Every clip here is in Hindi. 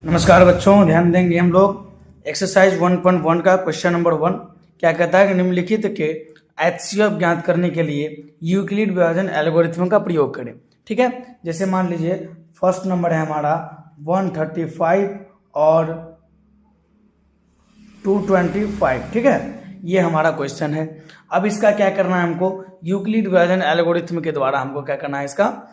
नमस्कार बच्चों, ध्यान देंगे हम लोग एक्सरसाइज 1.1 का क्वेश्चन नंबर 1 क्या कहता है कि निम्नलिखित के एचसीएफ ज्ञात करने के लिए यूक्लिड विभाजन एल्गोरिथ्म का प्रयोग करें। ठीक है, जैसे मान लीजिए फर्स्ट नंबर है हमारा 135 और 225। ठीक है, ये हमारा क्वेश्चन है। अब इसका क्या करना है, हमको यूक्लिड विभाजन एल्गोरिथ्म के द्वारा हमको क्या करना है, इसका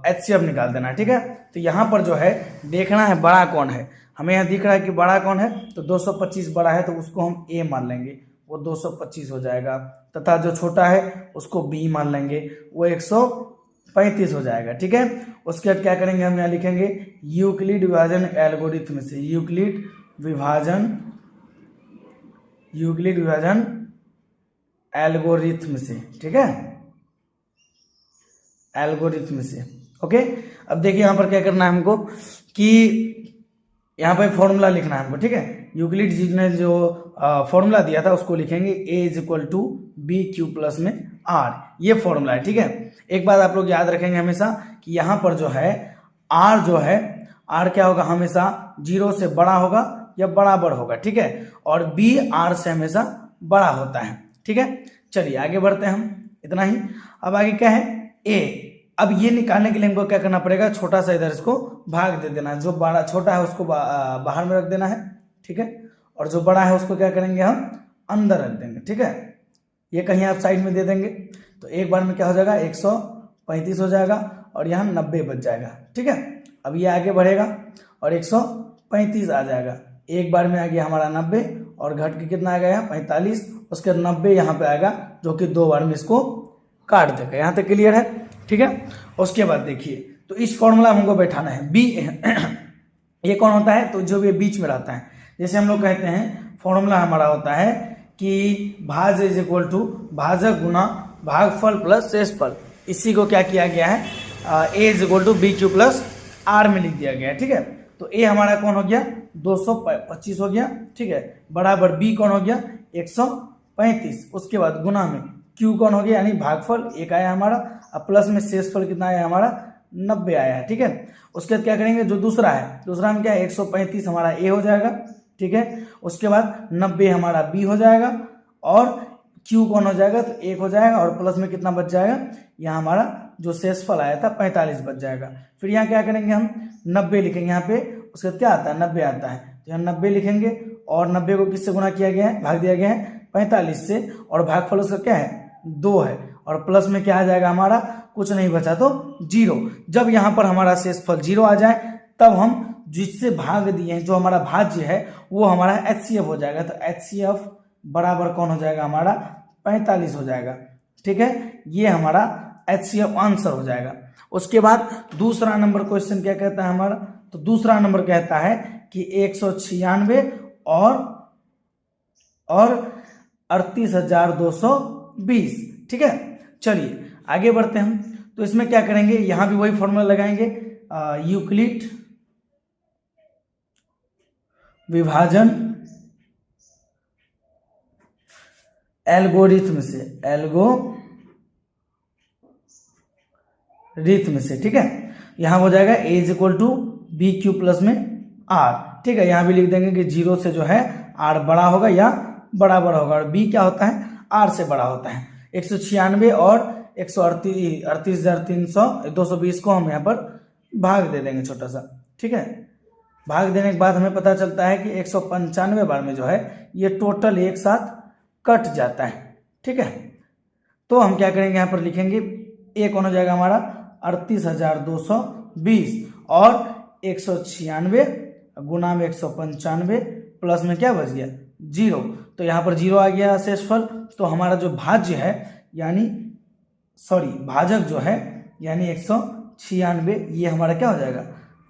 एचसीएफ निकाल देना है। ठीक है, तो यहाँ पर जो है देखना है बड़ा कौन है। हमें यहाँ दिख रहा है कि बड़ा कौन है, तो 225 बड़ा है तो उसको हम ए मान लेंगे, वो 225 हो जाएगा। तथा जो छोटा है उसको बी मान लेंगे, वो 135 हो जाएगा। ठीक है, उसके बाद क्या करेंगे, हम यहाँ लिखेंगे यूक्लिड विभाजन एल्गोरिथम से, यूक्लिड विभाजन एल्गोरिथम से। ठीक है, एल्गोरिथम से। ओके, अब देखिए यहाँ पर क्या करना है हमको कि यहाँ पर फॉर्मूला लिखना है हमको। ठीक है, यूक्लिड जी ने जो फॉर्मूला दिया था उसको लिखेंगे a = bq प्लस में r, ये फॉर्मूला है। ठीक है, एक बात आप लोग याद रखेंगे हमेशा कि यहाँ पर जो है r जो है r क्या होगा, हमेशा 0 से बड़ा होगा या बराबर होगा। ठीक है, और b r से हमेशा बड़ा होता है। ठीक है, चलिए आगे बढ़ते हैं हम, इतना ही। अब आगे क्या है, a। अब ये निकालने के लिए हमको क्या करना पड़ेगा, छोटा सा इधर इसको भाग दे देना है। जो बड़ा छोटा है उसको बाहर में रख देना है। ठीक है, और जो बड़ा है उसको क्या करेंगे, हम अंदर रख देंगे। ठीक है, ये कहीं आप साइड में दे देंगे तो एक बार में क्या हो जाएगा, 135 हो जाएगा और यहाँ 90 बच जाएगा। ठीक है, अब ये आगे बढ़ेगा और 135 आ जाएगा, एक बार में आ गया हमारा 90 और घट के कितना आ गया 45, उसके 90 यहाँ पे आएगा जो कि दो बार में इसको काट देगा। यहाँ तक क्लियर है। ठीक है, उसके बाद देखिए तो इस फॉर्मूला हमको बैठाना है बी ये कौन होता है, तो जो भी बीच में रहता है। जैसे हम लोग कहते हैं फॉर्मूला हमारा होता है कि भाज्य = भाजक गुना भागफल प्लस शेषफल। इसी को क्या किया गया है, a = bq प्लस r में लिख दिया गया है। ठीक है, तो a हमारा कौन हो गया, 225 हो गया। ठीक है, बराबर b कौन हो गया, 135। उसके बाद गुना में q कौन हो गया, यानी भागफल 1 आया हमारा, अब प्लस में शेषफल कितना आया हमारा, 90 आया है। ठीक है, उसके बाद क्या करेंगे, जो दूसरा है, दूसरा में क्या है, 135 हमारा a हो जाएगा। ठीक है, उसके बाद 90 हमारा b हो जाएगा और q कौन हो जाएगा, तो 1 हो जाएगा और प्लस में कितना बच जाएगा, यहाँ हमारा जो शेषफल आया था 45 बच जाएगा। फिर यहाँ क्या करेंगे, हम 90 लिखेंगे यहाँ पे, उसके बाद क्या आता है, 90 आता है, तो यहाँ 90 लिखेंगे और 90 को किससे गुना किया गया है, भाग दिया गया है 45 से, और भागफल उसका क्या है, 2 है, और प्लस में क्या आ जाएगा हमारा, कुछ नहीं बचा तो 0। जब यहाँ पर हमारा शेषफल 0 आ जाए तब हम जिससे भाग दिए हैं, जो हमारा भाज्य है वो हमारा एचसीएफ हो जाएगा। तो एचसीएफ बराबर कौन हो जाएगा हमारा, 45 हो जाएगा। ठीक है, ये हमारा एचसीएफ आंसर हो जाएगा। उसके बाद दूसरा नंबर क्वेश्चन क्या कहता है हमारा, तो दूसरा नंबर कहता है कि 196 और 38,220। ठीक है, चलिए आगे बढ़ते हैं हम। तो इसमें क्या करेंगे, यहां भी वही फॉर्मूला लगाएंगे, यूक्लिड विभाजन एल्गोरिथम से। ठीक है, यहां हो जाएगा a = bq प्लस में r। ठीक है, यहां भी लिख देंगे कि 0 से जो है r बड़ा होगा या बराबर होगा, और b क्या होता है, r से बड़ा होता है। 196 और 38,320 को हम यहाँ पर भाग दे देंगे छोटा सा। ठीक है, भाग देने के बाद हमें पता चलता है कि 195 बार में जो है ये टोटल एक साथ कट जाता है। ठीक है, तो हम क्या करेंगे, यहाँ पर लिखेंगे a कौन हो जाएगा हमारा, 38,220 और 196 गुना में 195 प्लस में क्या बच गया, 0। तो यहाँ पर 0 आ गया शेषफल, तो हमारा जो भाज्य है भाजक जो है यानी 196, ये हमारा क्या हो जाएगा,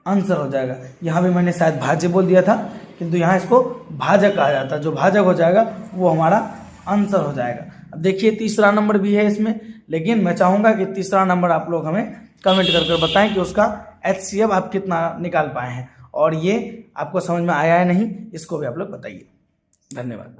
आंसर हो जाएगा। यहाँ भी मैंने शायद भाज्य बोल दिया था, किंतु यहाँ इसको भाजक कहा जाता है। जो भाजक हो जाएगा वो हमारा आंसर हो जाएगा। अब देखिए तीसरा नंबर भी है इसमें, लेकिन मैं चाहूँगा कि तीसरा नंबर आप लोग हमें कमेंट करके बताएं कि उसका एचसीएफ आप कितना निकाल पाए हैं, और ये आपको समझ में आया है नहीं, इसको भी आप लोग बताइए। धन्यवाद।